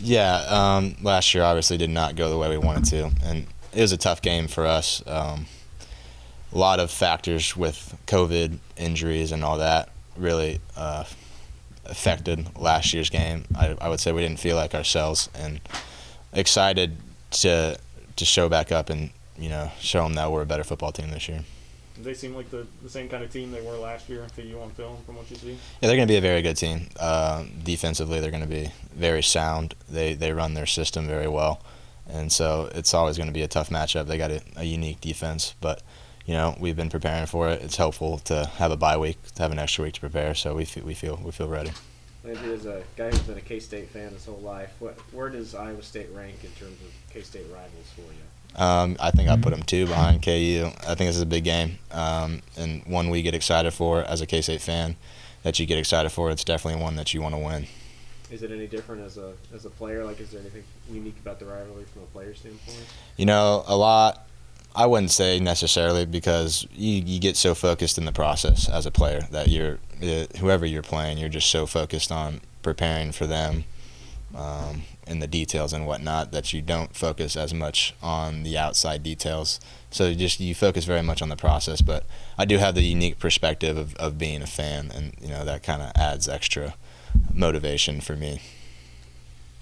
Yeah, last year obviously did not go the way we wanted to, and it was a tough game for us. A lot of factors with COVID, injuries, and all that really affected last year's game. I would say we didn't feel like ourselves, and excited to show back up and show them that we're a better football team this year. Do they seem like the same kind of team they were last year to you on film from what you see? Yeah, they're going to be a very good team. Defensively, they're going to be very sound. They run their system very well, and so it's always going to be a tough matchup. They got a unique defense, but we've been preparing for it. It's helpful to have a bye week, to have an extra week to prepare. So we feel ready. Landry, as a guy who's been a K-State fan his whole life, where does Iowa State rank in terms of K-State rivals for you? I think I put them 2 behind KU. I think this is a big game, and one we get excited for as a K-State fan. That you get excited for. It's definitely one that you want to win. Is it any different as a player? Like, is there anything unique about the rivalry from a player standpoint? A lot. I wouldn't say necessarily, because you get so focused in the process as a player that whoever you're playing, you're just so focused on preparing for them and the details and whatnot that you don't focus as much on the outside details. So you focus very much on the process. But I do have the unique perspective of being a fan, and that kind of adds extra motivation for me.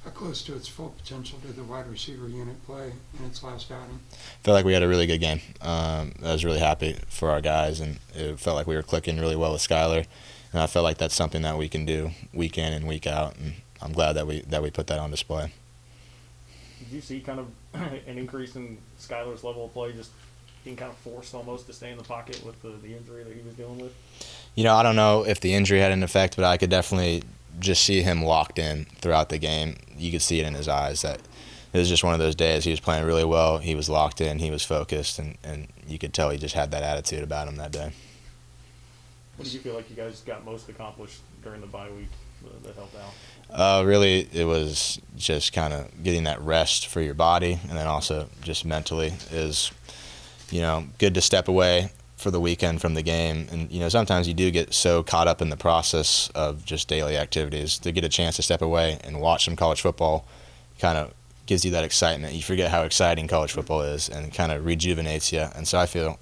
How close to its full potential did the wide receiver unit play in its last outing? Felt like we had a really good game. I was really happy for our guys, and it felt like we were clicking really well with Skylar. And I felt like that's something that we can do week in and week out, and I'm glad that we put that on display. Did you see kind of an increase in Skylar's level of play, just being kind of forced almost to stay in the pocket with the injury that he was dealing with? I don't know if the injury had an effect, but I could definitely just see him locked in throughout the game. You could see it in his eyes that it was just one of those days. He was playing really well. He was locked in. He was focused, and you could tell he just had that attitude about him that day. What did you feel like you guys got most accomplished during the bye week that helped out? Really, it was just kind of getting that rest for your body, and then also just mentally is, good to step away for the weekend from the game. And sometimes you do get so caught up in the process of just daily activities. To get a chance to step away and watch some college football kind of gives you that excitement. You forget how exciting college football is, and kind of rejuvenates you. And so I feel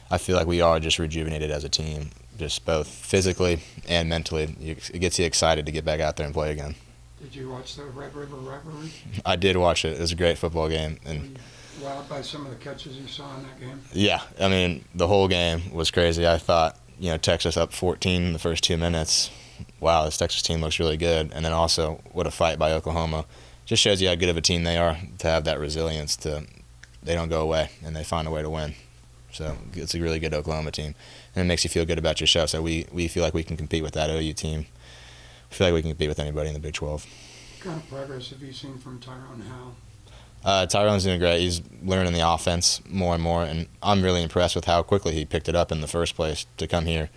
like we are just rejuvenated as a team, just both physically and mentally. It gets you excited to get back out there and play again. Did you watch the Red River rivalry? I did watch it. It was a great football game. And wowed by some of the catches you saw in that game? Yeah, I mean, the whole game was crazy. I thought, Texas up 14 in the first 2 minutes. Wow, this Texas team looks really good. And then also, what a fight by Oklahoma. Just shows you how good of a team they are, to have that resilience. They don't go away, and they find a way to win. So it's a really good Oklahoma team. And it makes you feel good about yourself. So we feel like we can compete with that OU team. I feel like we can compete with anybody in the Big 12. What kind of progress have you seen from Tyrone Howe? Tyrone's doing great. He's learning the offense more and more, and I'm really impressed with how quickly he picked it up in the first place to come here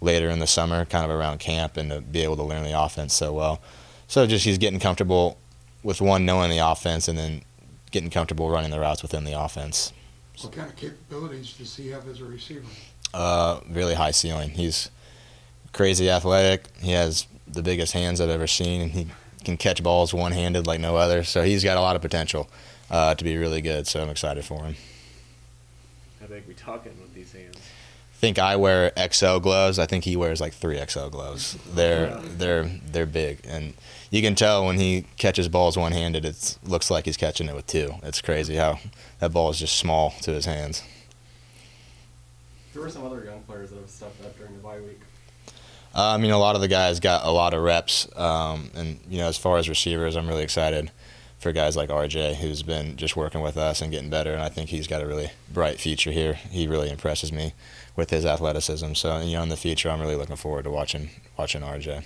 later in the summer, kind of around camp, and to be able to learn the offense so well. So just he's getting comfortable with knowing the offense, and then getting comfortable running the routes within the offense. What kind of capabilities does he have as a receiver? Really high ceiling. He's crazy athletic. He has the biggest hands I've ever seen, and he can catch balls one-handed like no other. So he's got a lot of potential to be really good. So I'm excited for him. How big are we talking with these hands? I think I wear XL gloves. I think he wears like 3XL gloves. They're big, and you can tell when he catches balls one-handed, it looks like he's catching it with 2. It's crazy how that ball is just small to his hands. Who are some other young players that have stepped up during the bye week? A lot of the guys got a lot of reps, and as far as receivers, I'm really excited for guys like RJ, who's been just working with us and getting better, and I think he's got a really bright future here. He really impresses me with his athleticism. So in the future, I'm really looking forward to watching RJ.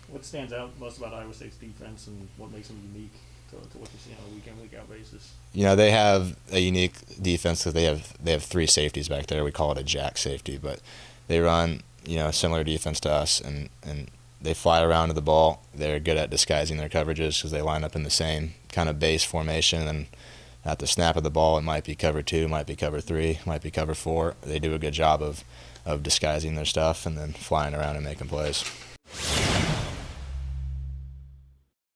What stands out most about Iowa State's defense, and what makes them unique to what you see on a week-in, week-out basis? They have a unique defense because they have 3 safeties back there. We call it a jack safety, but they run a similar defense to us, and they fly around to the ball. They're good at disguising their coverages because they line up in the same kind of base formation, and at the snap of the ball, it might be cover 2, might be cover 3, might be cover 4. They do a good job of disguising their stuff and then flying around and making plays.